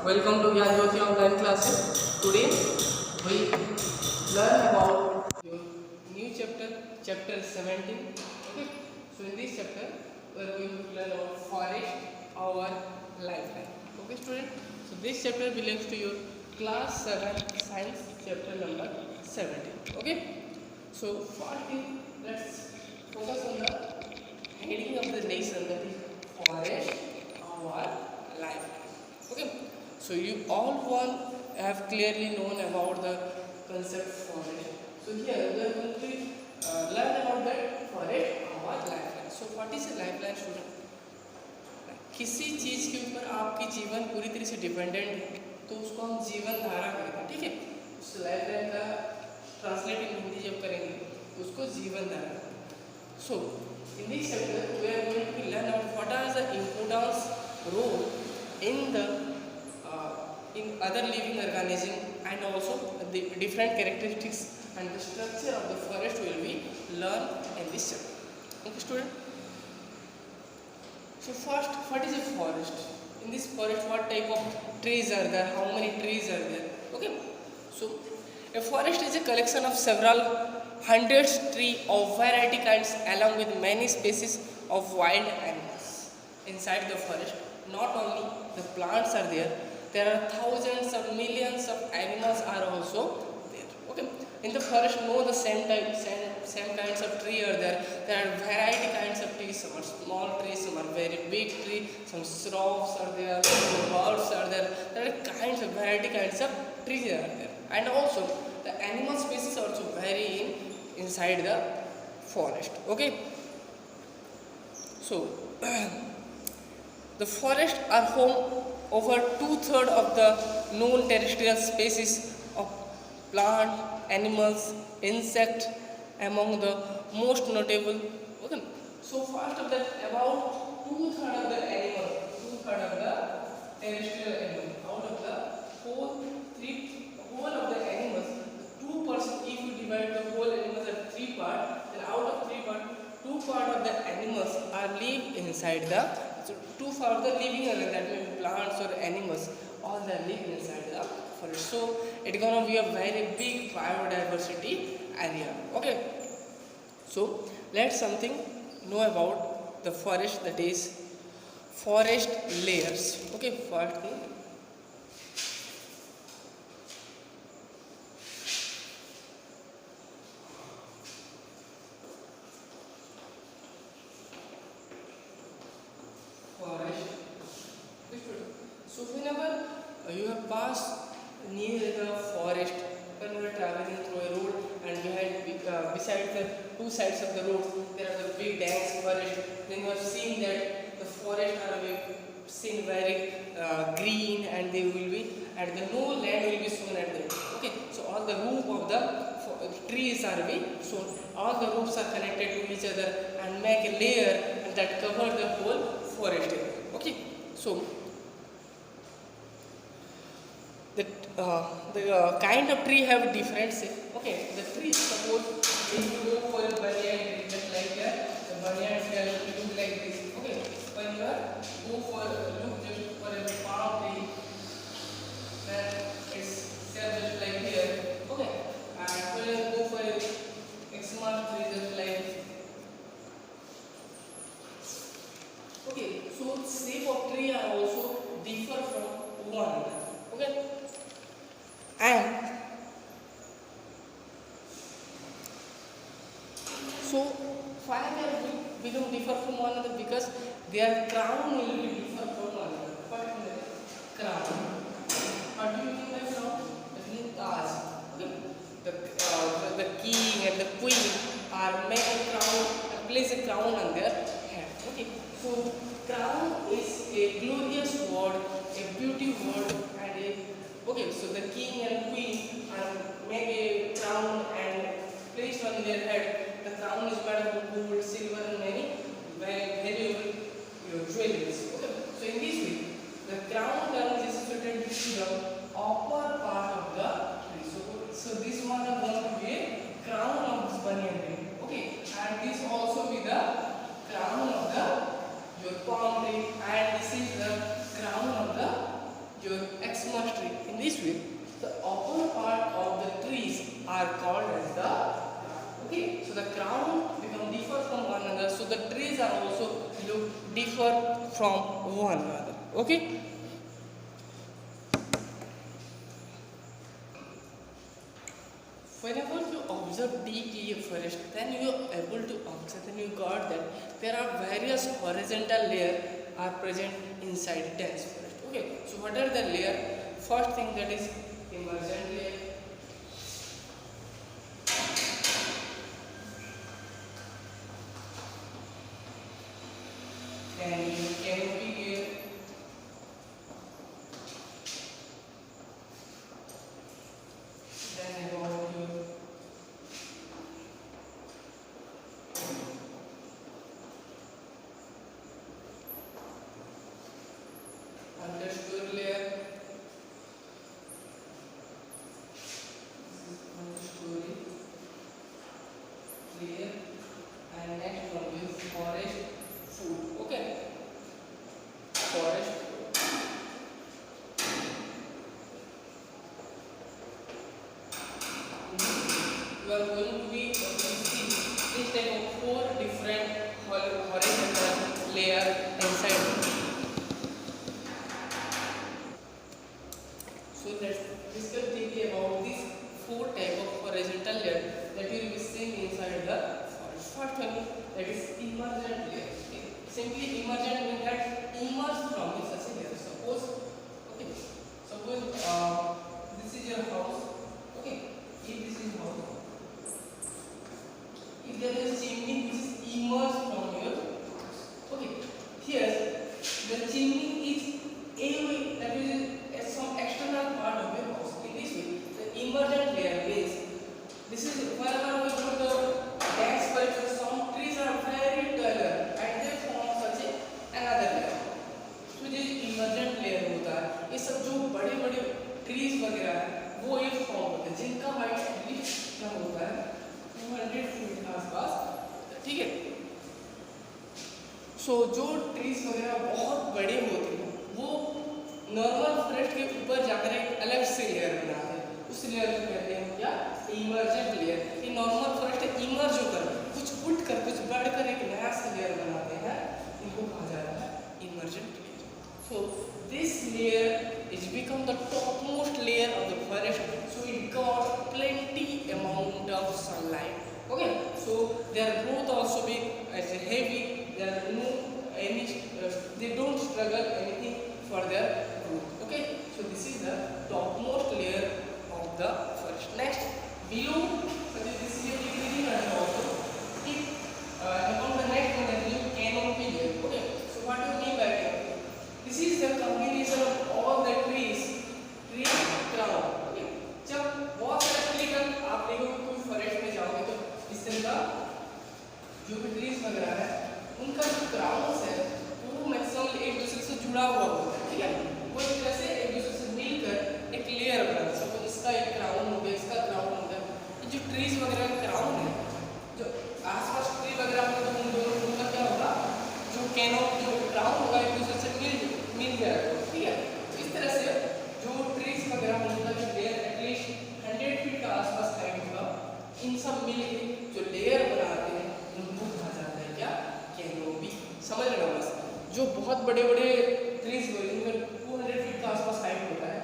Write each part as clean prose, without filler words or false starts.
Welcome to Gyan Jyoti online classes. Today we learn about your new chapter, chapter 17. Okay. So in this chapter we are going to learn about forest, our lifeline. Okay, student. So this chapter belongs to your class 7 science chapter number 17. Okay. So first thing, let's focus on the heading of the lesson, that is forest, our lifeline. Okay, so you all one have clearly known about the concept forest. So here we are going to learn about that forest, our lifeline. So what is a lifeline, student? किसी चीज़ के ऊपर आपकी जीवन पूरी तरह से dependent है तो उसको हम जीवन धारा कहते हैं, ठीक है। उस लाइफलाइन का ट्रांसलेट इन हिंदी जब करेंगे उसको जीवन धारा। So in this chapter we are going to learn out what are the importance role in other living organism and also the different characteristics and the structure of the forest will be learned in this chapter. Okay, student. So first, what is a forest? In this forest, what type of trees are there? How many trees are there? Okay. So a forest is a collection of several hundreds trees of variety kinds along with many species of wild animals. Inside the forest, not only the plants are there are thousands of millions of animals are also there. Okay, in the forest, no the same kinds of tree are there. There are variety kinds of trees. Some are small trees, some are very big trees. Some shrubs are there. Some birds are there. There are kinds of variety kinds of trees are there, and also the animal species also vary inside the forest. Okay, so the forests are home over 2/3 of the known terrestrial species of plant, animals, insects, among the most notable. Okay, so first of that, about 2/3 of the animal, 2/3 of the terrestrial animal, out of the whole of the animals, 2%. If you divide the whole animals at 3 parts, then out of 3 parts, 2 parts of the animals are live inside the. So 2 for the living organism, that means plants or animals, all they live inside the forest. So it's gonna be a very big biodiversity area. Okay. So let's something know about the forest, that is forest layers. Okay, first thing. So whenever you have passed near the forest, when you are traveling through a road and beside the two sides of the road there are the big dense forest, then you have seen that the forest are seen very green, and they will be, and the no land will be shown at them. Okay, so all the roof of the trees are be shown. All the roofs are connected to each other and make a layer that cover the whole forest area. Okay, so the kind of tree have different shape. Okay, the tree, suppose if you go for a banyan tree, just like that, the banyan tree will look like this. Okay, when you go for look just for a palm tree, then it's just like here. Okay, and when you go for a eczema tree, just like. Okay, so shape of tree are also differ from one another. Okay. And so why they become differ from one another? Because their crown will be differ from one another. What is the crown? What do you mean by crown? That means Taj. Okay. The king and the queen are make a crown and place a crown on their head. Okay. So crown is a glorious word, a beauty word, and a. Okay, so the king and queen are make a crown and placed on their head. The crown is made of gold, silver, and many very valuable jewelries. Okay, so in this way, the crown is situated to the upper part of the tree. So this one is going to be a crown of this banyan tree. Okay, and this also be the crown of the your palm tree, and this is the crown of the your way, the upper part of the trees are called as the crown. Okay, so the crown become differ from one another. So the trees are also differ from one another. Okay. Whenever you observe deep forest, then you are able to observe, then you got that there are various horizontal layers are present inside dense forest. Okay, so what are the layer? First thing, that is emergent layer. Then canopy layer. Then about your understory layer. Understory layer. And next one is forest food. Okay, forest. You are going to be see this type of 4 different horizontal layer inside. So let's discuss deeply about these 4 type of horizontal layer that you will be seeing inside the forest. First one, that is emergent layer. Okay. Simply emergent means that emerge from such a layer. Suppose this is your house. Okay, if this is house, if there is chimney which is emerged from your house. Okay, here the chimney is a way, that is some external part of your house. In this way, the emergent layer means this is wherever we put the dense forest, some trees are very taller and they form such another layer. तो जो emergent layer होता है, ये सब जो बड़े बड़े trees वगैरह है वो ये फॉर्म होते हैं, जिनका हाइट एटलीस्ट क्या होता है 200 फीट के आसपास. ठीक है. सो जो ट्रीज वगैरह बहुत बड़े होते हैं वो नॉर्मल फॉरेस्ट के ऊपर जाकर एक अलग से लेयर बनाते हैं. उस लेयर को कहते हैं क्या? Emergent layer. ये नॉर्मल फॉरेस्ट इमर्ज होकर कुछ उठ कर कुछ बढ़कर एक नया सा लेयर बनाते हैं, इनको कहा जाता है emergent layer. So this layer is become the topmost layer of the forest. So it got plenty amount of sunlight. Okay. So their growth also be as heavy. There are no any they don't struggle anything for their growth. Okay. So this is the topmost layer of the forest. Next, below, this is a degree also. Upon the next one, that is canopy layer. Okay. So what do you mean by canopy? This is the combination of all the trees crown. Okay. जब बहुत सारे tree का आप देखोगे कोई forest में जाओगे तो इस तरह का जो भी ट्रीज वगैरह है उनका जो क्राउन्स है वो मैक्सिमम एक दूसरे से जुड़ा हुआ होता है. ठीक है. वो एक तरह से एक दूसरे से मिलकर एक लेयर बनाते हैं. सपोज इसका एक क्राउन हो गया, इसका क्राउन हो गया. ये जो ट्रीज वगैरह का क्राउन है, जो आसपास ट्री वगैरह में तो उन दोनों उनका क्या होगा, जो कैनोपी जो क्राउन होगा एक दूसरे से मिल गया. ठीक है. तो इस तरह से जो ट्रीज वगैरह उनका जो लेयर एटलीस्ट 100 फीट के आसपास हाइट होगा, इन सब मिलके जो लेयर बनाते हैं उनको कहा जाता है क्या? कैनोपी. समझ लेना बस. जो बहुत बड़े बड़े ट्रीज जिनमें 200 फीट के आसपास हाइट होता है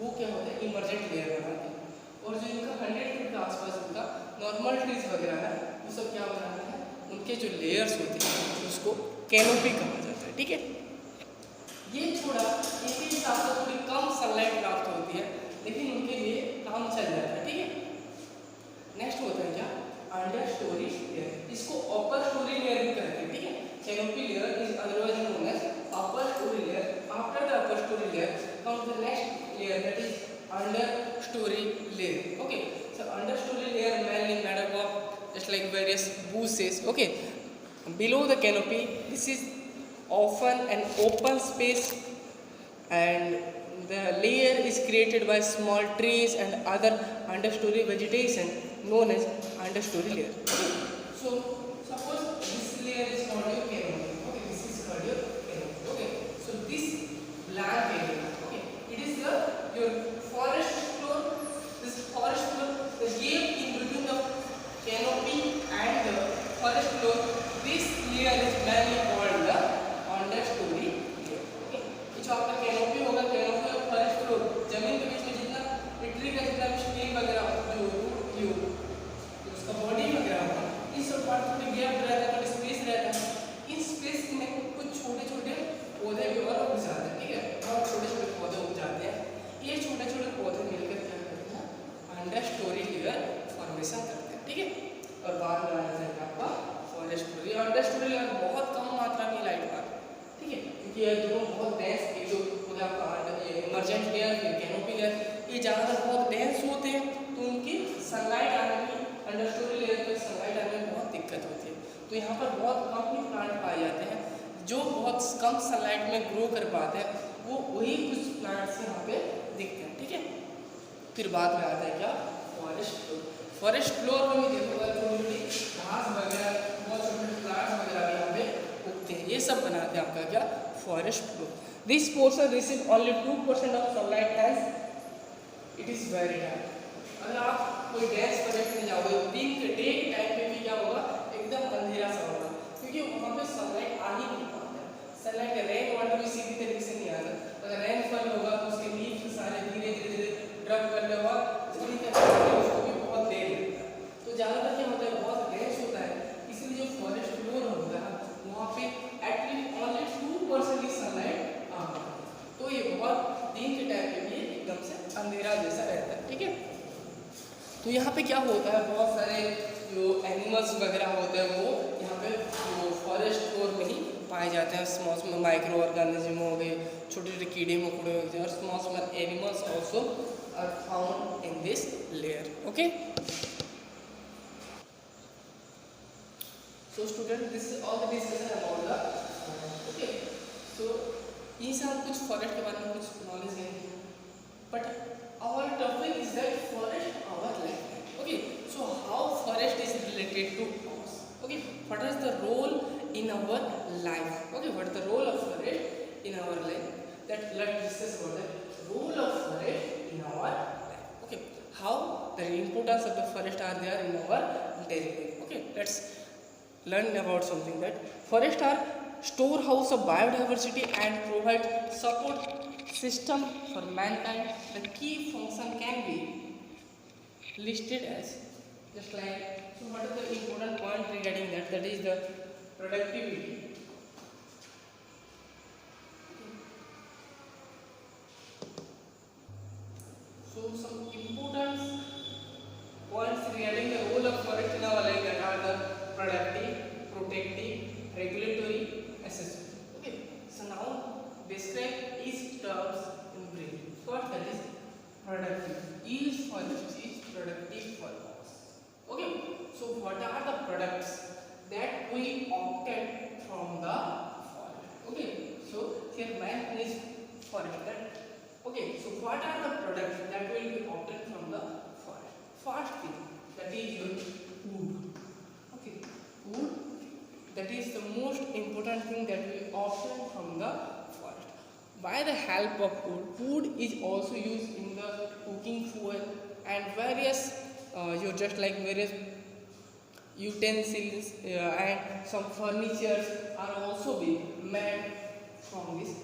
वो क्या होता है? इमर्जेंट लेयर बनाते हैं. और जो इनका 100 फीट के आसपास उनका नॉर्मल ट्रीज वगैरह है वो सब क्या बनाते हैं? उनके जो लेयर्स होते हैं उसको कैनोपी कहा जाता है. ठीक है. ये थोड़ा इनके हिसाब से थोड़ी कम सनलाइट प्राप्त होती है, लेकिन उनके लिए काम चल जाता है. ठीक है. नेक्स्ट होता है क्या? Under story layer. इसको अपर स्टोरी लेयर भी कहते हैं. ठीक है. Canopy layer is otherwise known as upper story layer. After the upper story layer comes the next layer, that is under story layer. Okay. So under story layer mainly made up of just like various bushes. Okay. Below the canopy, this is often an open space and the layer is created by small trees and other understory vegetation known as understory layer. Okay. So suppose this layer is called your canopy. Okay, this is called your canopy. Okay. So this blank area, okay, it is the your forest tree का जितना भी stem वगैरह जो root की हो उसका body वगैरह होगा, इस सब पार्ट थोड़ी गैप रहता है, थोड़ी स्पेस रहता है, इस स्पेस में कुछ छोटे छोटे पौधे भी और उग जाते हैं। ठीक है, बहुत छोटे छोटे पौधे उग जाते हैं। ये छोटे छोटे पौधे मिलकर क्या करते हैं, अंडर स्टोरी लेयर फॉर्मेशन करते हैं। ठीक है, और बाद में आ जाता है आपका forest story. Under story layer बहुत कम मात्रा में लाइट पाता है। ठीक है, क्योंकि ये दोनों बहुत डेंस, ये जो पौधा आपका इमरजेंट लेयर फिर कैनोपी लेयर, ये ज़्यादातर बहुत डेंस होते हैं, तो उनकी सनलाइट आने में अंडर स्टोरी लेयर पर सनलाइट आने में बहुत दिक्कत होती है। तो यहाँ पर बहुत कम ही प्लांट पाए जाते हैं जो बहुत कम सनलाइट में ग्रो कर पाते हैं, वो वही कुछ प्लांट्स यहाँ पे दिखते हैं। ठीक है, फिर बाद में आता है क्या, फॉरेस्ट फ्लोर। फॉरेस्ट फ्लोर में भी देखोगे छोटी छोटी घास वगैरह, बहुत छोटे छोटे प्लांट्स वगैरह भी यहाँ पे उगते हैं, ये सब बनाते हैं आपका क्या, forest floor. This portion receive only 2% of sunlight as it is very dark. अगर आप कोई डेंस प्रोजेक्ट में जाओगे, दिन के डे के टाइम पे भी क्या होगा, एकदम अंधेरा सा होगा, क्योंकि वहाँ पे सनलाइट आ ही नहीं पाता है। सनलाइट रेन वाटर भी सीधी तरीके से नहीं आता। अगर रेनफॉल होगा तो उसके लीफ सारे धीरे धीरे ड्रॉप करने के बाद उसको भी बहुत देर लगता है। तो ज़्यादातर क्या होता है, बहुत डेंस होता है, इसलिए जो फॉरेस्ट फ्लोर होता है वहाँ पे एटलीस्ट ओनली 2% की सनलाइट आ पाती है। तो ये बहुत दिन के टाइम पे भी एकदम से अंधेरा जैसा रहता है। ठीक है, तो यहाँ पे क्या होता है, बहुत सारे जो एनिमल्स वगैरह होते हैं वो यहाँ पे वो फॉरेस्ट फ्लोर में ही पाए जाते हैं। स्मॉल स्मॉल माइक्रो ऑर्गेनिज्म हो गए, छोटे छोटे कीड़े मकोड़े हो गए, और small small animals also are found in this layer. Okay, so student, this is all the discussion about the okay. सो ये सब कुछ फॉरेस्ट के बारे में कुछ नॉलेज है, but our topic is that forest our life. Okay, so how forest is related to us? Okay, what is the role in our life? Okay, what is the role of forest in our life? That let's discuss about the role of forest in our life. Okay, how the importance of the forest are there in our daily life. Okay, let's learn about something that forest are storehouse of biodiversity and provide support system for mankind. The key function can be listed as just like, so what is the important point regarding that, that is the productivity. So some important points regarding the role of forest in our life that are the productive, protective, regulatory, assessment. Okay, so now describe each terms in brief. First, that is productive. Each forest is productive for us. Okay, so what are the products that we obtain from the forest? Okay, so here man is forest. Okay, so what are the products that will be obtained from the forest? First thing, that is your wood. Okay, wood, that is the most important thing that we obtain from the forest. By the help of wood, wood is also used in the cooking fuel, and various you just like various utensils and some furnitures are also being made from this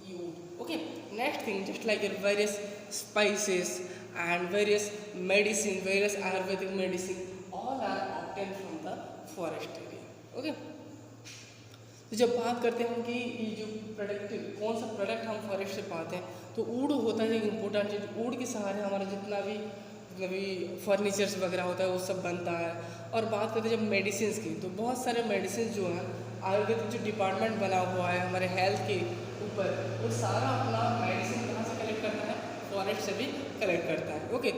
wood. Okay, next thing, just like your various spices and various medicine, various ayurvedic medicine, all are obtained from the forest area. Okay, तो जब बात करते हैं कि ये जो productive कौन सा प्रोडक्ट हम फॉरेस्ट से पाते हैं, तो वुड होता है एक इम्पोर्टेंट चीज़। वुड के सहारे हमारा जितना भी फर्नीचर्स वगैरह होता है वो सब बनता है। और बात करते हैं जब मेडिसिन की, तो बहुत सारे मेडिसिन जो हैं आयुर्वेदिक जो डिपार्टमेंट बना हुआ है हमारे हेल्थ के ऊपर, वो सारा अपना मेडिसिन कहाँ से कलेक्ट करता है, फॉरेस्ट से भी कलेक्ट करता है। ओके,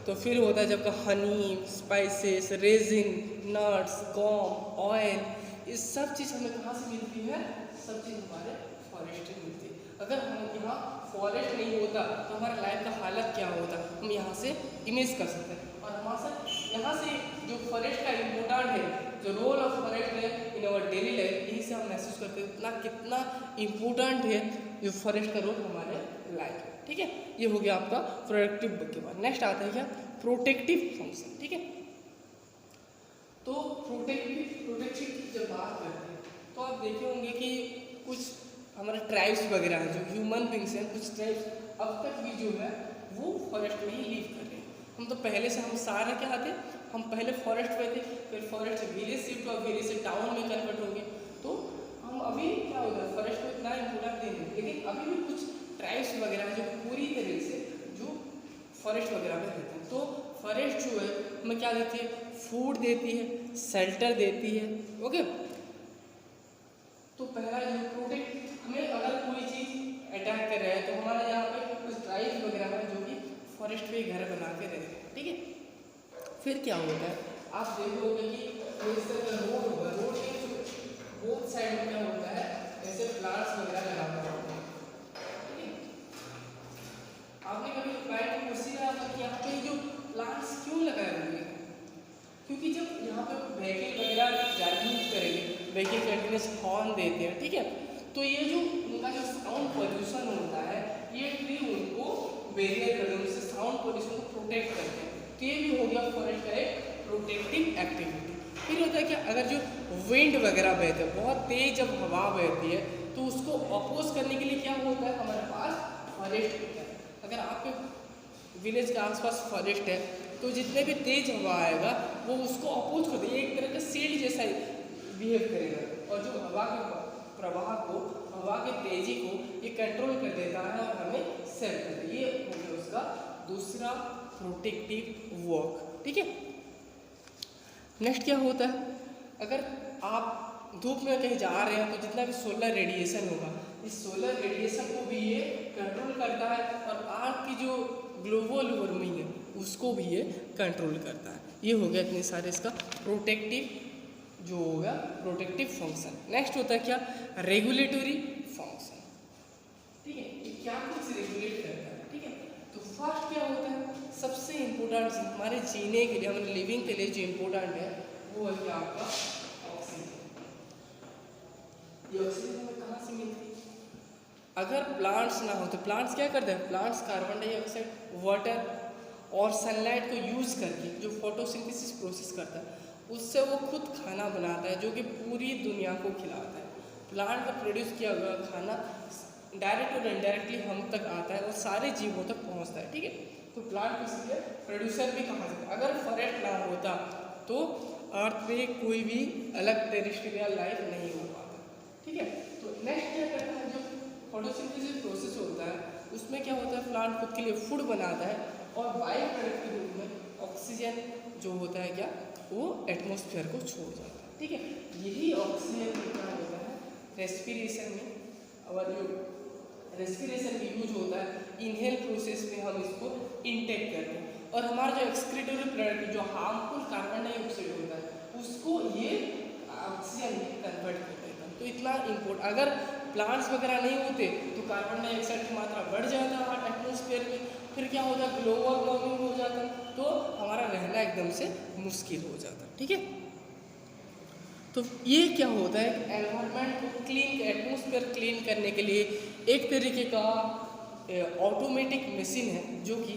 तो फिर होता है जब का हनी, स्पाइसेस, रेजिन, नट्स, गम, ऑयल, ये सब चीज़ हमें कहाँ से मिलती है, सब चीज़ हमारे फॉरेस्ट से मिलती है। अगर हम यहाँ फॉरेस्ट नहीं होता तो हमारा लाइफ का हालत क्या होता, हम यहाँ से इमेज कर सकते हैं। और हमारा यहाँ से जो फॉरेस्ट का इम्पोर्टेंट है, जो रोल ऑफ फॉरेस्ट है इन आवर डेली लाइफ, यही से हम महसूस करते हैं इतना कितना इम्पोर्टेंट है जो फॉरेस्ट का रोल हमारे लाइफ में। ठीक है, ये हो गया आपका प्रोडक्टिव के बाद। नेक्स्ट आता है क्या, प्रोटेक्टिव फंक्शन। ठीक है, तो प्रोटेक्टिव की जब बात करते हैं तो आप देखे होंगे कि कुछ हमारे ट्राइब्स वगैरह हैं जो ह्यूमन बींग्स हैं, कुछ ट्राइब्स अब तक भी जो है वो फॉरेस्ट में ही लिव कर रहे हैं। हम तो पहले से हम सारे क्या थे, हम पहले फॉरेस्ट में थे, फिर फॉरेस्ट से विलेज शिफ्ट हुआ, विलेज से टाउन में कन्वर्ट हो गए। तो हम अभी क्या होगा, फॉरेस्ट को इतना इम्पोर्टेंट दे दें, लेकिन अभी भी कुछ ट्राइब्स वगैरह जो पूरी तरीके से जो फॉरेस्ट वगैरह में रहते हैं। तो फॉरेस्ट जो है हमें क्या देती है, फूड देती है, शेल्टर देती है। ओके, तो पहला जो प्रोटेक्ट, हमें अगर कोई चीज़ अटैक कर रहा है तो हमारे यहाँ पे कुछ ट्राइब्स वगैरह है जो कि फॉरेस्ट पे घर बना के रहते हैं, ठीक है। फिर क्या होता है, आप देखोगे कि इस तरह का रोड होगा, रोड के बोथ साइड में क्या होता है, ऐसे प्लांट्स वगैरह लगा हुआ होता है, ठीक है। आपने कभी माइंड में क्वेश्चन आया था कि यहाँ पे जो प्लांट्स क्यों लगाए हुए हैं, क्योंकि जब यहाँ पे व्हीकल वगैरह यूज करेंगे, व्हीकल कंटिन्यूस हॉर्न देते हैं, ठीक है, तो ये जो उनका जो साउंड पोल्यूशन होता है, ये ट्री उनको बैरियर करते हैं, उससे साउंड पोल्यूशन को प्रोटेक्ट करते हैं। तो ये भी हो गया फॉरेस्ट का एक प्रोटेक्टिव एक्टिविटी। फिर होता है क्या, अगर जो विंड वगैरह बहते हैं, बहुत तेज जब हवा बहती है, तो उसको अपोज करने के लिए क्या होता है, हमारे पास फॉरेस्ट होता है। अगर आपके विलेज के आसपास फॉरेस्ट है तो जितने भी तेज हवा आएगा वो उसको अपोज कर देगा, एक तरह का शील्ड जैसा बिहेव करेगा, और जो हवा के प्रवाह को, हवा की तेजी को ये कंट्रोल कर देता है और हमें सेव करता है। ये हो गया उसका दूसरा प्रोटेक्टिव वर्क, ठीक है। नेक्स्ट क्या होता है, अगर आप धूप में कहीं जा रहे हैं तो जितना भी सोलर रेडिएशन होगा, इस सोलर रेडिएशन को भी ये कंट्रोल करता है, और आर्थ की जो ग्लोबल वार्मिंग है उसको भी ये कंट्रोल करता है। ये हो गया इतने सारे इसका प्रोटेक्टिव जो होगा प्रोटेक्टिव फंक्शन। नेक्स्ट होता है क्या, रेगुलेटरी फंक्शन, ठीक है। ये क्या कुछ रेगुलेट करता है, ठीक है। तो फर्स्ट क्या होता है, सबसे इम्पोर्टेंट हमारे जीने के लिए, हमारे लिविंग के लिए जो इम्पोर्टेंट है वो है क्या, आपका ऑक्सीजन। ये ऑक्सीजन हमें कहाँ से मिलती है, अगर प्लांट्स ना हो तो प्लांट्स क्या करते हैं, प्लांट्स कार्बन डाइऑक्साइड, वाटर और सनलाइट को यूज़ करके जो फोटोसिंथेसिस प्रोसेस करता है, उससे वो खुद खाना बनाता है जो कि पूरी दुनिया को खिलाता है। प्लांट का प्रोड्यूस किया हुआ खाना डायरेक्ट और इनडायरेक्टली हम तक आता है और सारे जीवों तक पहुंचता है, ठीक है। तो प्लांट को इसलिए प्रोड्यूसर भी कहा जाता है। अगर फॉरेस्ट ना होता तो अर्थ पे कोई भी अलग टेरेस्ट्रियल लाइफ नहीं हो पाता, ठीक है। तो नेक्स्ट क्या करता है, जो फोटोसिंथेसिस प्रोसेस होता है उसमें क्या होता है, प्लांट खुद के लिए फूड बनाता है और बाई प्रोडक्ट के रूप में ऑक्सीजन जो होता है क्या, वो एटमॉस्फेयर को छोड़ जाता है, ठीक है। यही ऑक्सीजन कितना होता है रेस्पिरेशन में, और जो रेस्पिरेशन में यूज होता है, इनहेल प्रोसेस में हम इसको इनटेक करते हैं, और हमारा जो एक्सक्रीटरी प्रोडक्ट जो हार्मफुल कार्बन डाइऑक्साइड होता है उसको ये ऑक्सीजन में कन्वर्ट कर देता है। तो इतना इम्पोर्टेंट, अगर प्लांट्स वगैरह नहीं होते तो कार्बन डाइऑक्साइड की मात्रा बढ़ जाता है एटमॉस्फेयर में, फिर क्या होता है, ग्लोबल वार्मिंग हो जाता, तो हमारा रहना एकदम से मुश्किल हो जाता, ठीक है। तो ये क्या होता है, एनवायरनमेंट को क्लीन, एटमॉस्फेयर क्लीन करने के लिए एक तरीके का ऑटोमेटिक मशीन है जो कि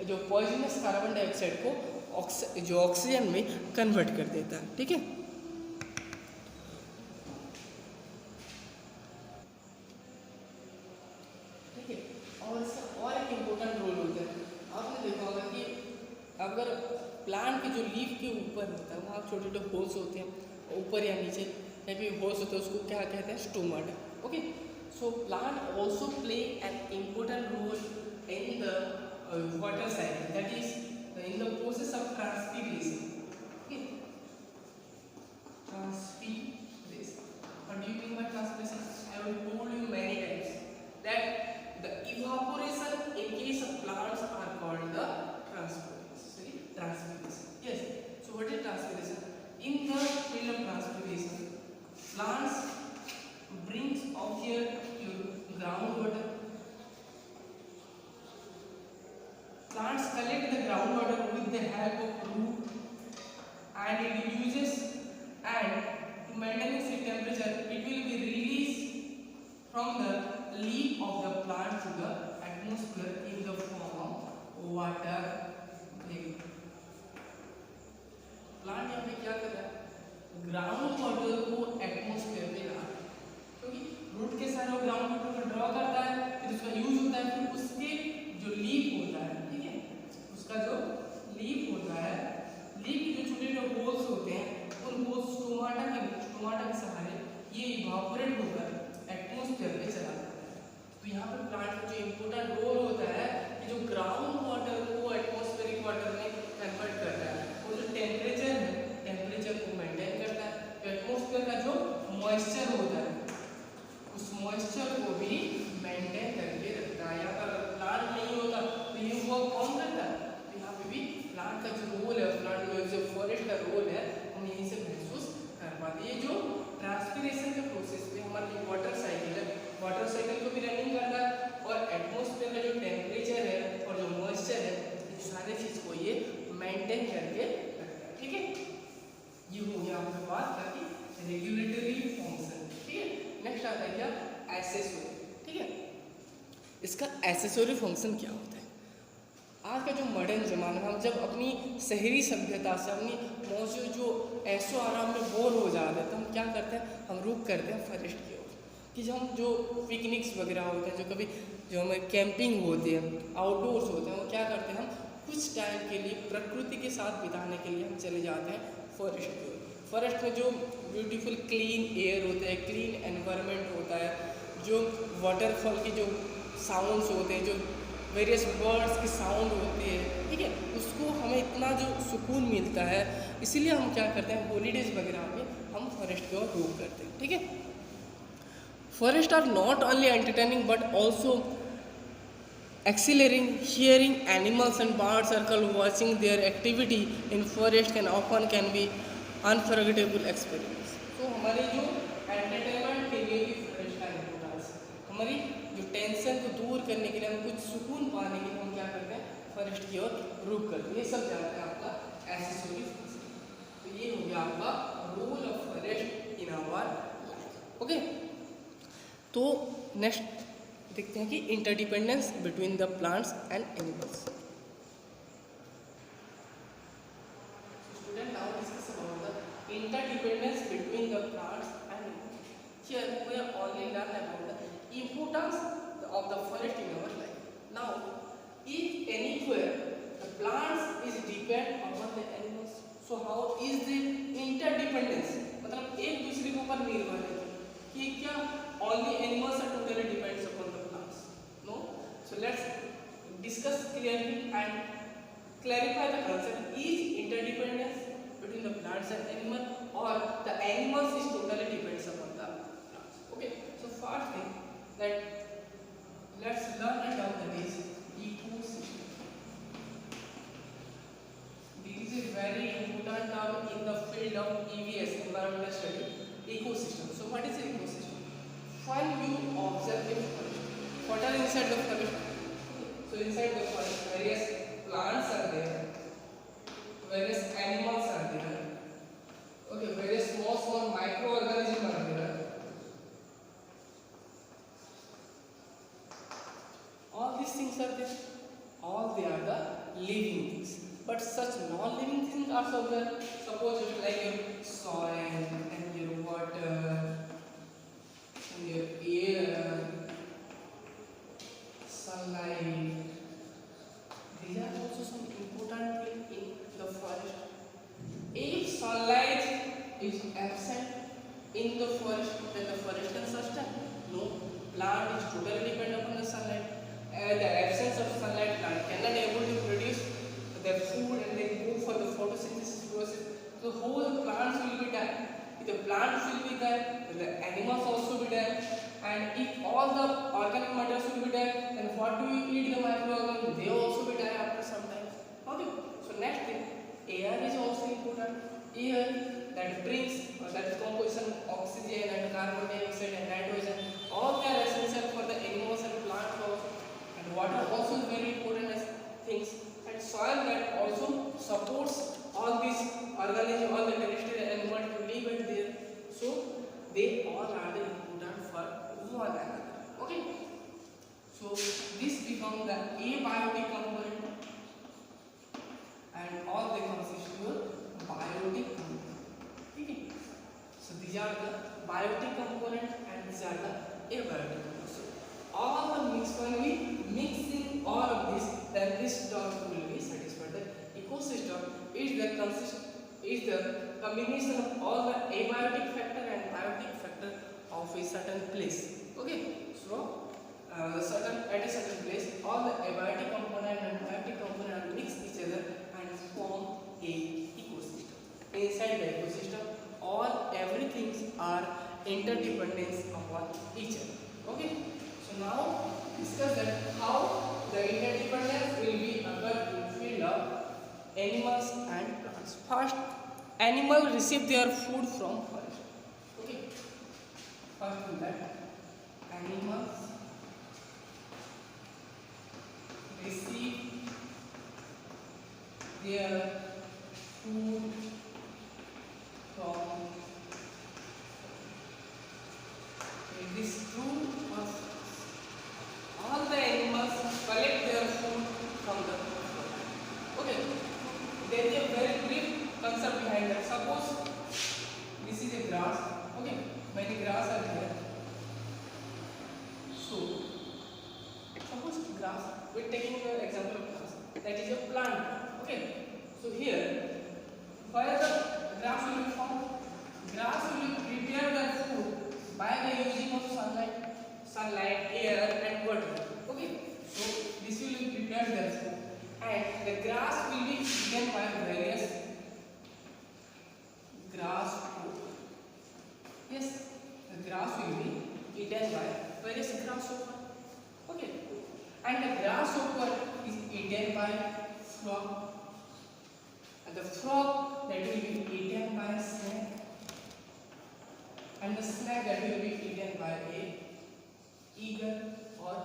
जो पॉइजनस कार्बन डाइऑक्साइड को जो ऑक्सीजन में कन्वर्ट कर देता है, ठीक है। और इसका और एक इम्पोर्टेंट रोल होता है, आपने देखा होगा कि अगर प्लांट के जो लीफ के ऊपर होता है वहाँ छोटे छोटे होल्स होते हैं, ऊपर या नीचे कहीं भी होल्स होते हैं, उसको क्या कहते हैं, stomata, okay. So plant also play an important role in the water cycle, that is in the process of transpiration, okay. Transpiration, what do you mean by transpiration? I have told you many times that the evaporation in case of plants are called the transpiration. Yes. So what is transpiration? In the field of transpiration, plants brings off here groundwater. Plants collect the groundwater with the help of root, and it uses, and to maintain its temperature, it will be released from the leaf of the plant to the atmosphere in the form of water. Plant यहाँ पे क्या कर रहा है, ground water को atmosphere में ला रहा है, क्योंकि रूट के साथ वो ग्राउंड वाटर को ड्रॉ करता है, फिर उसका यूज होता है, फिर उसके जो लीफ होता है, ठीक है, उसका जो एसेसरी फंक्शन क्या होता है। आज का जो मॉडर्न ज़माना है, हम जब अपनी शहरी सभ्यता से, अपनी मौजूद जो ऐशो आराम में बोर हो जाते हैं, तो हम क्या करते हैं, हम रुक करते हैं फॉरेस्ट की ओर। कि जो हम जो पिकनिक्स वगैरह होते हैं, जो कभी जो हमें कैंपिंग होती है, आउटडोर्स होते हैं, वो क्या करते हैं, हम कुछ टाइम के लिए प्रकृति के साथ बिताने के लिए हम चले जाते हैं फॉरेस्ट की ओर। फॉरेस्ट में जो ब्यूटीफुल क्लीन एयर होता है, क्लीन एनवायरनमेंट होता है, जो वाटरफॉल की जो साउंड्स होते हैं, जो वेरियस बर्ड्स की साउंड होती है, ठीक है, उसको हमें इतना जो सुकून मिलता है, इसीलिए हम क्या करते हैं, हॉलीडेज़ वगैरह में हम फॉरेस्ट की ओर रुख करते हैं। ठीक है, forest are not only entertaining but also accelerating. Hearing animals and birds circle, watching their activity in forest can be unforgettable experience. तो हमारे जो एंटरटेनमेंट के लिए भी फॉरेस्ट का इम्पोर्टेंस, हमारी जो टेंशन को दूर करने के लिए, हम कुछ सुकून पाने के लिए हम क्या करते हैं, फॉरेस्ट की ओर रुख करते हैं। ये सब जाता है आपका एसेसरी फंक्शन। तो ये हो गया आपका role of forest in our life. Okay, तो नेक्स्ट देखते हैं कि interdependence between the plants and animals. Student, now discuss about the interdependence between the plants and animals. Here we are only learn about the importance of the forest in our life. Now if anywhere the plants is depend upon the animals, so how is the interdependence, मतलब एक दूसरे के ऊपर निर्भर है कि क्या only animals are totally depends upon the plants? No. So let's discuss clearly and clarify the concept. Is interdependence between the plants and animal, or the animals is totally depends upon the plants? Okay. So first thing that let's learn a term that is ecosystem. This is a very important term in the field of EVS, environmental study. Ecosystem. So what is ecosystem? When you observe the forest, what are inside the forest? So inside the forest, various plants are there, various animals are there, okay, various small microorganisms are there. All these things are there. All they are the living things. But such non-living things are also there. Suppose it's like your soil and your water, your air, sunlight. These are also some important things in the forest. If sunlight is absent in the forest, then the forest can sustain. No, plant is totally dependent upon the sunlight. The absence of sunlight, plant cannot able to produce their food and they go for the photosynthesis process. The whole plants will be dead. If the plants will be there, the animals also be there, and if all the organic matters will be there, then what do you eat the microorganisms? They also be there after some time. Okay. So next thing, air is also important. Air that brings that composition oxygen and carbon dioxide and nitrogen, all they are essential for the animals and plants also. And water also is very important as things. And soil that also supports all these organisms, all the terrestrial animals to live in there. So they all are the important for one another. Okay. So this becomes the abiotic component, and all they consist of biotic component. Okay. So these are the biotic component and these are the abiotic component. So all the mix, when we mixing all of this, then this term will be satisfied. The ecosystem is the combination of all the abiotic factor and biotic factor of a certain place. Okay, so at a certain place, all the abiotic component and biotic component mix each other and form a ecosystem. Inside the ecosystem, all everything are interdependence upon each other. Okay, so now discuss that how the interdependence will be occurred in field of animals and plants. First, animals receive their food from forest. Okay, first in that, animals receive their food from. It is true or false? All the animals we're taking the example of grass, that is a plant. Okay, so here where the grass will be formed, grass will prepare the food by the using of sunlight, air and water. Okay, so this will prepare the food, and the grass will be eaten by various grass food. Yes, the grass will be eaten by various grasshopper. Okay, and the grasshopper is eaten by frog, and the frog that will be eaten by snake, and the snake that will be eaten by a eagle or.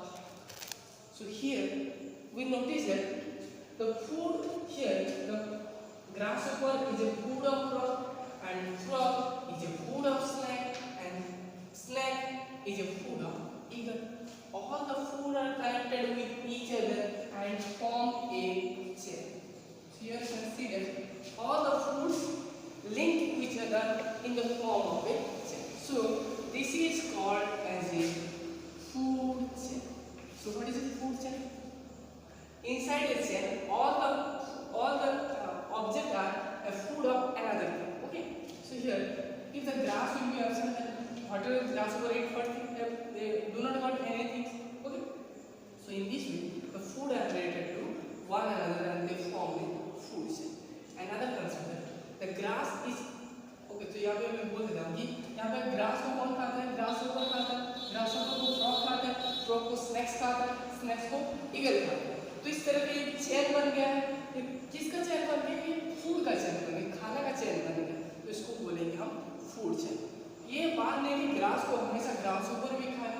So here we notice that the food here, the grasshopper is a food of frog, and frog is a food of snake, and snake is a food of eagle. All the food are connected with each other and form a chain. So here you can see that all the foods link each other in the form of a chain. So this is called as a food chain. So what is a food chain? Inside a chain, all the objects are a food of another thing. Okay. So here, if the grass will be absent, then whatever grasshopper eat, they do not want anything. Okay. So in this way, the food are related to one another and they form a food chain. Another concept, the grass is okay. तो यहाँ पे मैं बोल देता हूँ कि यहाँ पे ग्रास को कौन खाता है? ग्रासहॉपर खाता है, ग्रासहॉपर को फ्रॉग खाता है, फ्रॉग को स्नेक्स खाता है, स्नेक्स को ईगल खाता है। तो इस तरह का एक चेन बन गया है। किसका चेन बन गया? ये फूड का चेन बन गया, खाना का चेन बन गया। तो इसको बोलेंगे हम फूड चेन। ये बात नहीं कि ग्रास को हमेशा ग्रासहॉपर भी खाए,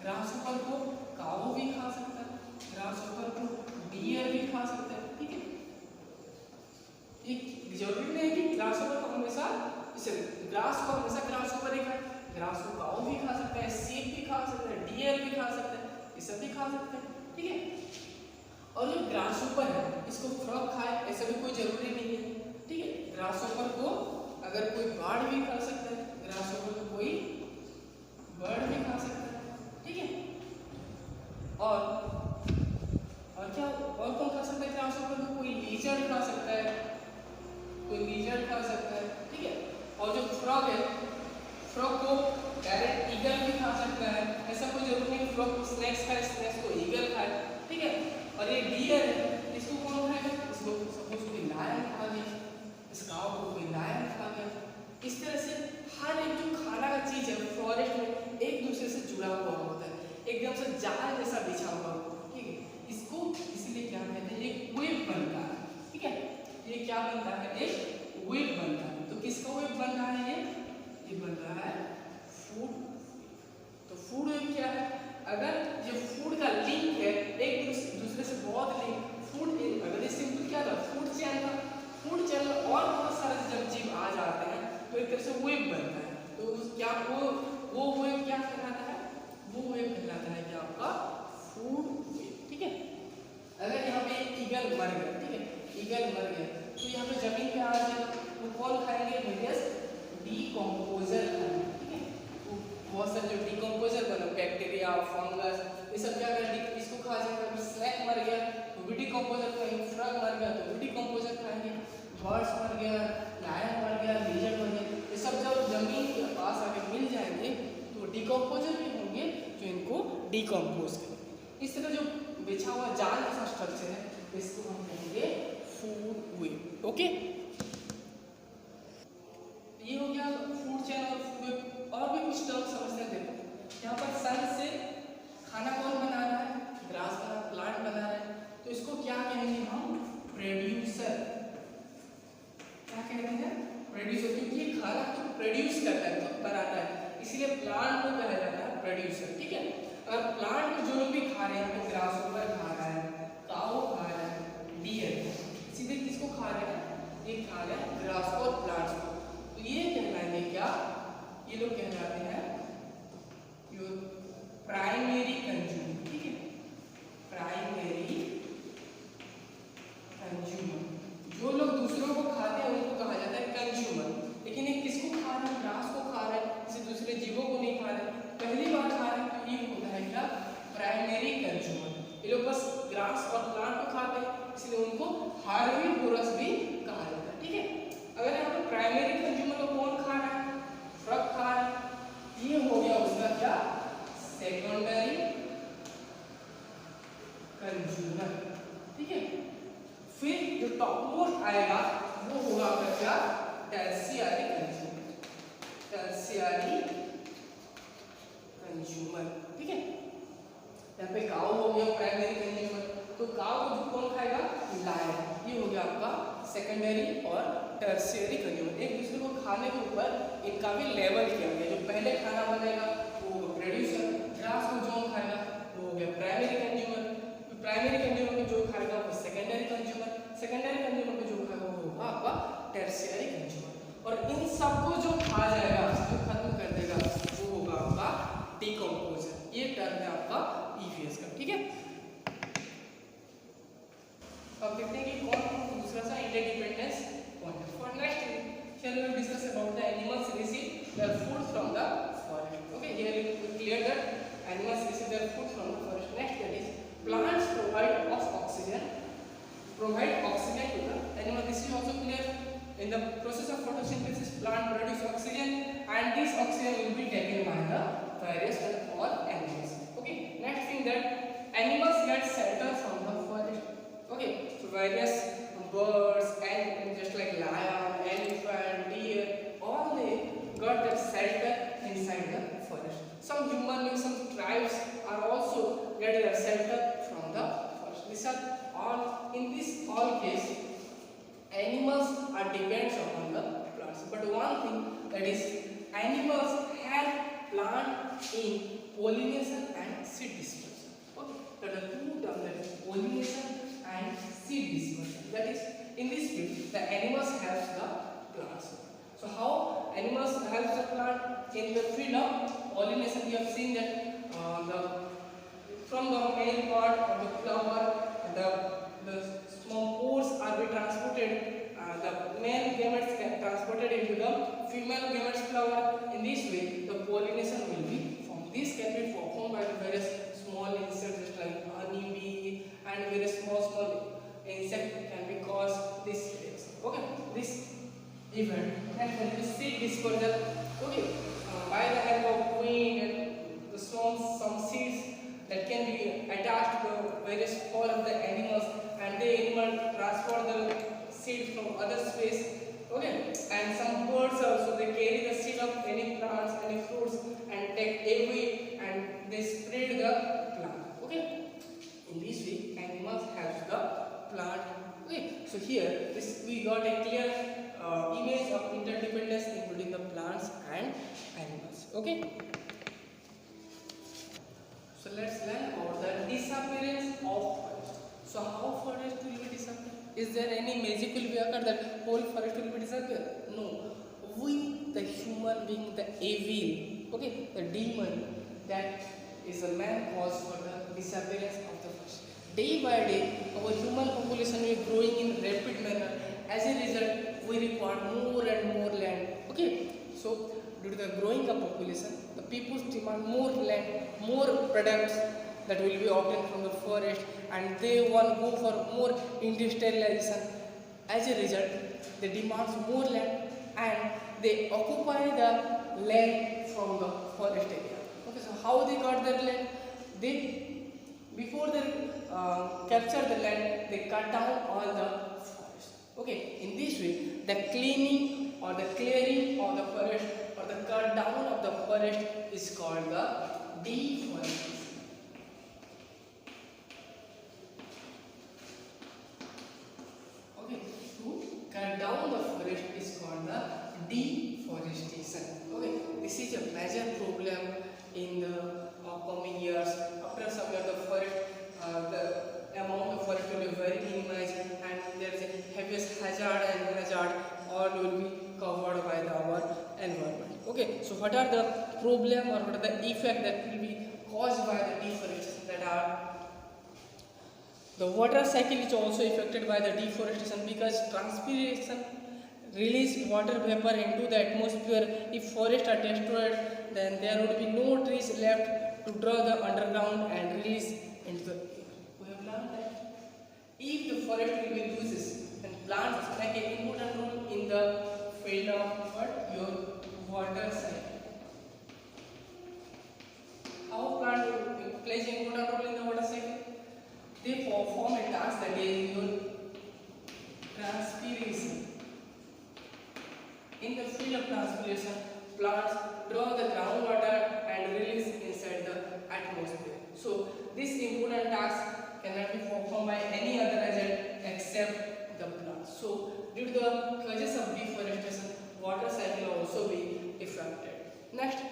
ग्रासहॉपर को काऊ भी खा सकता है, ग्रासहॉपर को डियर भी खा सकता है। ठीक है, ये जरूरी नहीं है कि ग्रासहॉपर को हमेशा ग्रास को हमेशा ग्रासहॉपर ही खाए, ग्रास को काऊ भी खा सकता है, सीप भी खा सकता है, डियर भी खा सकता है, ये सब भी खा सकते हैं। ठीक है, और जो ग्रासहॉपर है इसको फ्रॉग खाए ऐसा भी कोई जरूरी नहीं है। ठीक है, ग्रासहॉपर को अगर कोई बर्ड भी खा सकता है, ग्रासहॉपर को कोई बर्ड भी खा सकता है। ठीक है, और क्या और कौन खा सकता है? ग्रासहॉपर को कोई लीजर्ड खा सकता है, कोई लीजर्ड खा सकता है। ठीक है, और जो फ्रॉग है, फ्रॉग को डायरेक्ट ईगल भी खा सकता है, ऐसा कोई जरूरी नहीं फ्रॉग को स्नेक्स खाए, स्नेक्स को ईगल खाए। ठीक है, और ये डियर है, इसको कौन खाएगा? इसको सपोज कोई लायन खा गया, इस काऊ को कोई लायन खा गया। इस तरह से हर एक जो खाना का चीज है फॉरेस्ट में एक दूसरे से जुड़ा हुआ होता है, एकदम से जाल जैसा बिछा हुआ होता है। ठीक है, इसको इसलिए क्या कहते हैं? एक वेब बनता है। ठीक है, ये क्या बनता है? एक वेब बनता है। तो किसका वेब बन रहा है? ये बन रहा है फूड। तो फूड वेब क्या है? अगर ये फूड का लिंक है एक दूसरे से बहुत लिंक, फूड अगर ये सिंपल क्या था? फूड चेन था। फूड चेन में और बहुत सारे जब जीव आ जाते हैं तो एक तरह से वेब बनता है। तो क्या वो वेब क्या कहलाता है? वो वेब कहलाता है क्या? आपका फूड वेब। ठीक है, अगर यहाँ पे ईगल मर गया, ठीक है, ईगल मर गया तो यहाँ पे जमीन पे आ जाए वो कौन खाएंगे? वेरियस डीकम्पोजर खाएंगे। ठीक है, तो बहुत सारे जो डीकम्पोजर बने, बैक्टीरिया, फंगस, ये सब क्या करेंगे? इसको खा जाएंगे। स्नेक मर गया तो भी डीकम्पोजर खाएंगे, फ्रॉग मर गया तो भी डीकम्पोजर खाएंगे, बर्ड्स मर गया, लायन मर गया, लीजर्ड मर गया, ये सब जब जमीन के पास आके मिल जाएंगे तो डीकम्पोजर भी होंगे जो इनको डीकम्पोज करेंगे। इस तरह जो बिछा हुआ जाल जैसा स्ट्रक्चर है इसको हम कहेंगे फूड वेब। ओके, ये हो गया फूड चेन और फूड वेब। और भी कुछ टर्म समझते हैं। देखो यहाँ पर सन से खाना कौन बना रहा है? ग्रास बना, प्लांट बना रहा है, तो इसको क्या कहेंगे हम? प्रोड्यूसर। क्या कहते हैं? प्रोड्यूसर, क्योंकि ये खाना तो प्रोड्यूस करता है, तो बनाता है, इसलिए प्लांट को कहा जाता है प्रोड्यूसर। ठीक है, और प्लांट में जो लोग भी खा रहे हैं, ग्रासहॉपर खा रहा है, काऊ खा रहा है, डियर, सीधे किसको खा रहे हैं? ये खा रहे हैं ग्रास और प्लांट्स को। तो ये कहलाएंगे क्या? ये लोग कहलाते हैं प्राइमरी कंज्यूमर। ठीक है, प्राइमरी कंज्यूमर, जो लोग दूसरों को खाते हैं उनको कहा जाता है कंज्यूमर। लेकिन ये किसको खा रहे हैं? ग्रास को खा रहे हैं, किसी दूसरे जीवों को नहीं खा रहे, पहली बार खा रहे हैं, तो ये होता है क्या? Primary consumer. ये लोग बस प्लांट्स और प्लांट को खाते हैं, इसलिए उनको हार्बीवोरस भी कहा जाता है। ठीक है, अगर यहाँ पे प्राइमरी कंज्यूमर को कौन खा रहा है, फ्रॉग खा रहा है, ये हो गया उसका क्या, सेकेंडरी कंज्यूमर। ठीक है, फिर जो टॉप मोस्ट आएगा वो होगा आपका क्या, टर्शियरी कंज्यूमर, टर्शियरी कंज्यूमर। ठीक है, यहाँ पे काऊ हो गया प्राइमरी कंज्यूमर, तो काऊ को कौन खाएगा, लायन, ये हो गया आपका सेकेंडरी और टर्शियरी कंज्यूमर। एक दूसरे को खाने के ऊपर इनका भी लेवल किया गया, जो पहले खाना बनेगा वो प्रोड्यूसर, ग्रास को जो खाएगा वो हो गया प्राइमरी कंज्यूमर, प्राइमरी कंज्यूमर को जो खाएगा वो सेकेंडरी कंज्यूमर, सेकेंडरी कंज्यूमर को जो खाएगा वो होगा आपका टर्शियरी कंज्यूमर। और इन सबको जो खा जाएगा, जो खत्म कर देगा वो होगा आपका डिकम्पोजर। ये टर्म है आपका ईवीएस का। ठीक है, अब देखते हैं कि कौन दूसरा सा interdependence point. For next here we will discuss about the animals receive their food from the forest. Okay, here we clear that animals receive their food from the forest. Next, that is plants provide oxygen to the animal. This is also clear. In the process of photosynthesis, plant produce oxygen and this oxygen will be taken by the various and all animals. Okay, next thing that animals get shelter from the forest. Okay, so various birds and just like lion, elephant, deer, all they got that shelter inside the forest. Some human beings, some tribes are also get their shelter from the forest. These are all, in this all case, animals are depends upon the plants. But one thing, that is animals help plant in pollination and seed dispersal. Okay, that are two terms, that is pollination and seed dispersal. That is, in this field, the animals helps the plants. So how animals helps the plant? In the field of pollination, we have seen that from the male part of the flower, the small pores are be transported. The male gametes get transported into the female gametes flower. In this way, the pollination will be formed. This can be performed by the various small insects like honeybee and various small insect can be caused this reaction. Okay, this event. Next one is seed dispersal. Okay, by the help of wind and the some seeds that can be attached to the various fall of the animals, and the animal transport the seed from other space. Okay, and some birds also, they carry the seed of any plants, any fruits, and take away and they spread the plant. Okay, in this way animals help the plant. Okay, so here we got a clear image of interdependence including the plants and animals. Okay, so let's learn about the disappearance of forest. So how forest will be disappear? Is there any magic will be occur that whole forest will be disappear? No, we the human being, the evil, okay, the demon, that is the man cause for the disappearance of the forest. Day by day, our human population is growing in rapid manner. As a result, we require more and more land. Okay, so due to the growing of population, the people demand more land, more products that will be obtained from the forest, and they want to go for more industrialization. As a result, they demand more land and they occupy the land from the forest area. Okay, so how they got their land? They, before they capture the land, they cut down all the forest. Okay, in this way, the cleaning or the clearing of the forest or the cut down of the forest is called the deforestation. Okay, to cut down the forest is called the deforestation. Okay, this is a major problem in the upcoming years. After some years, the forest, the amount of forest will be very minimized, and there is a heaviest hazard and hazard all will be covered by our environment. Okay, so what are the problem or what are the effect that will be caused by the deforestation? That are, the water cycle is also affected by the deforestation, because transpiration release water vapor into the atmosphere. If forests are destroyed, then there would be no trees left to draw the underground and release into the air. We have learned that forest will be uses and plants play an important role in the field of what your water cycle. How plant plays an important role in the water cycle? They perform a task that is your transpiration. In the field of transpiration, plants draw the groundwater and release inside the atmosphere. So this important task cannot be performed by any other agent except the plants. So due to the causes of deforestation, water cycle will also be affected. Next,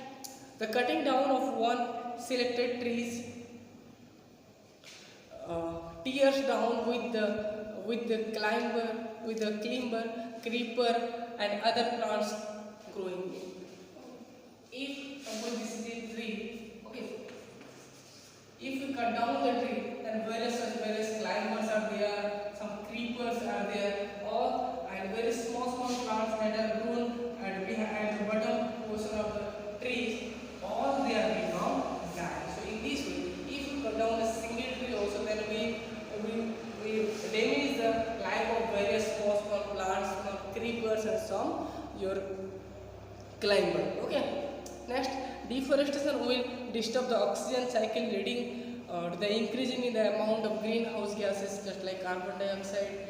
the cutting down of one selected trees tears down with the climber, creeper, and other plants growing. If suppose this is a tree, okay. If you cut down the tree, then various climbers are there, some creepers are there, and very small plants that are grown at the bottom portion of the trees, all they are become die. So in this way, if you cut down a single tree also, then we damage the life of various small plants, some creepers and some your climber. Okay. Next, deforestation will disturb the oxygen cycle, leading to the increasing in the amount of greenhouse gases, just like carbon dioxide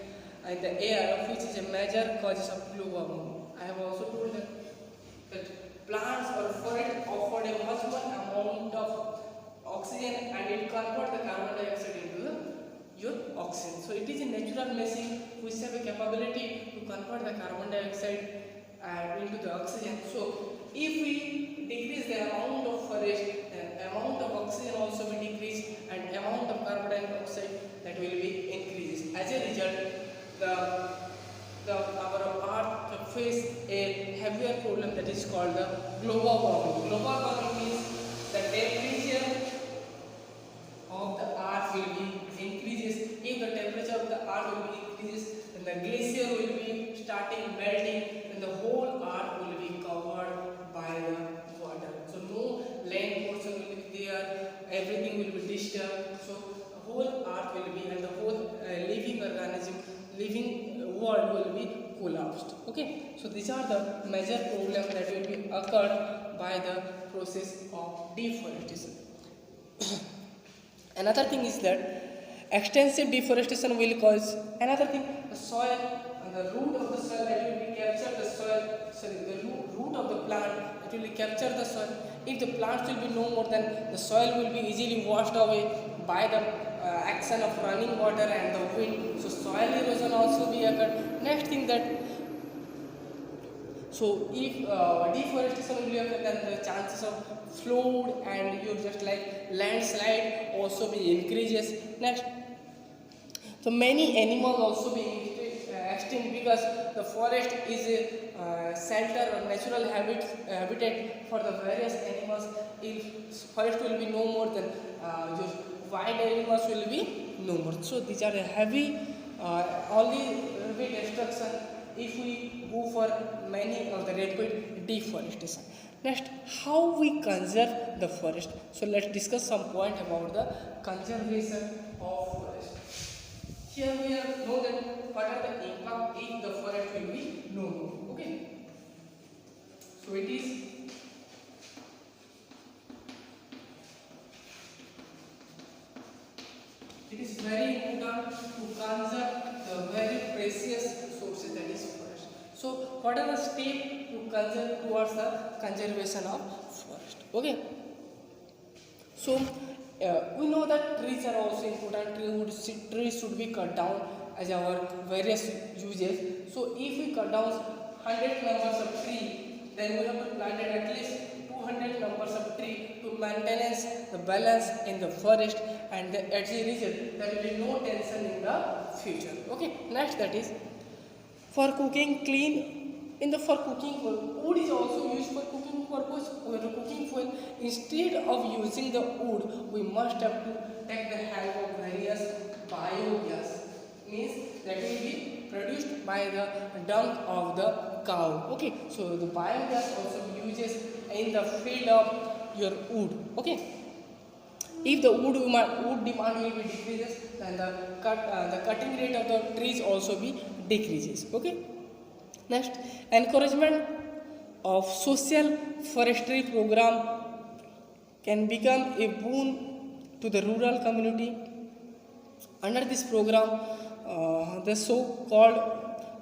in the air, which is a major cause of global warming. I have also told that plants or forests offer a much more amount of oxygen and it converts the carbon dioxide into your oxygen. So it is a natural machine which have a capability to convert the carbon dioxide into the oxygen. So if we decrease the amount of forest, the amount of oxygen also will decrease and amount of carbon dioxide that will be increased. As a result, our earth face a heavier problem that is called the global warming. Global warming means the temperature of the earth will be increases. If the temperature of the earth will be increases, then the glacier will be starting melting and the whole earth will be covered by the water. So no land portion will be there, everything will be disturbed. So the whole earth will be and the whole living organism, living world will be collapsed. Okay, so these are the major problems that will be occurred by the process of deforestation. Another thing is that extensive deforestation will cause another thing, the soil and the root of the soil that will be capture the soil, the root of the plant that will capture the soil. If the plants will be no more, then the soil will be easily washed away by the action of running water and the wind. So soil erosion also be occurred. Next thing that, so if deforestation will be occurred, then the chances of flood and you just like landslide also be increases. Next, so many animals also be extinct because the forest is a shelter or natural habitat for the various animals. If forest will be no more, then your wild animals will be no more. So these are a heavy only rapid destruction if we go for many of the rapid deforestation. Next, how we conserve the forest. So let's discuss some point about the conservation of forest. Here we know that what are the impact if the forest will be no more. Okay. So it is very important to conserve the very precious sources that is forest. So what are the steps to conserve towards the conservation of forest? Okay. So we know that trees are also important. Trees should be cut down as our various uses. So if we cut down 100 numbers of tree, then we have to plant at least 200 numbers of tree to maintain the balance in the forest, and as a result there will be no tension in the future. Okay. Next, that is for cooking clean. For cooking fuel, wood is also used for cooking purpose or cooking fuel. Instead of using the wood, we must have to take the help of various biogas. Means that will be produced by the dung of the cow. Okay, so the biogas also uses in the field of your wood. Okay, if the wood demand will be decreases, and the cutting rate of the trees also be decreases. Okay. Next, encouragement of social forestry program can become a boon to the rural community. Under this program, the so-called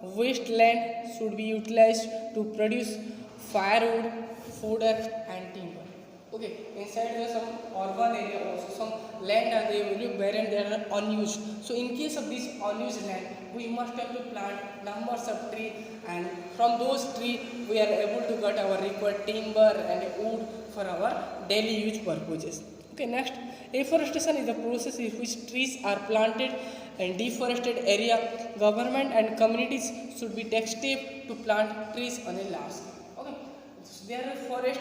wasteland should be utilized to produce firewood, fodder, and timber. Okay, inside there some urban area also some land are they will be barren, they are unused. So in case of this unused land, we must have to plant numbers of trees, and from those trees we are able to get our required timber and wood for our daily use purposes. Okay, next, afforestation is the process in which trees are planted in deforested area. Government and communities should be take step to plant trees on a large scale. Okay, so there are forest,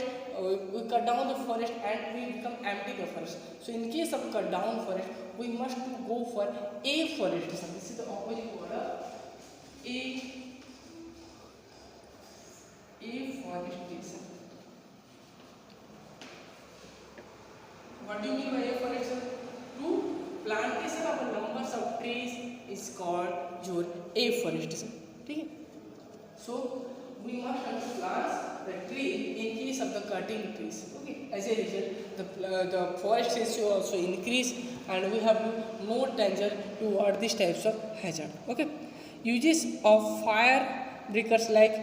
we cut down the forest and we become empty the forest. So in case of cut down forest, we must go for afforestation. This is the opposite word of afforestation. What do you mean by afforestation? To plantation of numbers of trees is called your afforestation. Okay? So we must have to plant the tree in case of the cutting trees. Okay? As a result, the forest ratio also increase, and we have to more danger toward these types of hazard. Okay? Uses of fire breakers like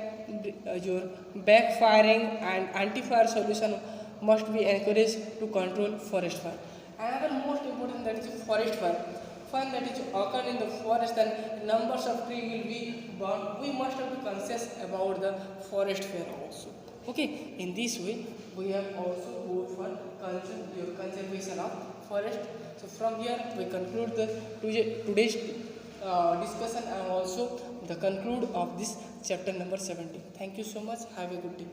your backfiring and anti-fire solution must be encouraged to control forest fire. Another most important, that is forest fire. Fire that is occur in the forest and numbers of trees will be burned. We must have to conscious about the forest fire also. Okay, in this way we have also go for conservation of forest. So from here we conclude the today's discussion and also the conclude of this chapter number 17. Thank you so much. Have a good day.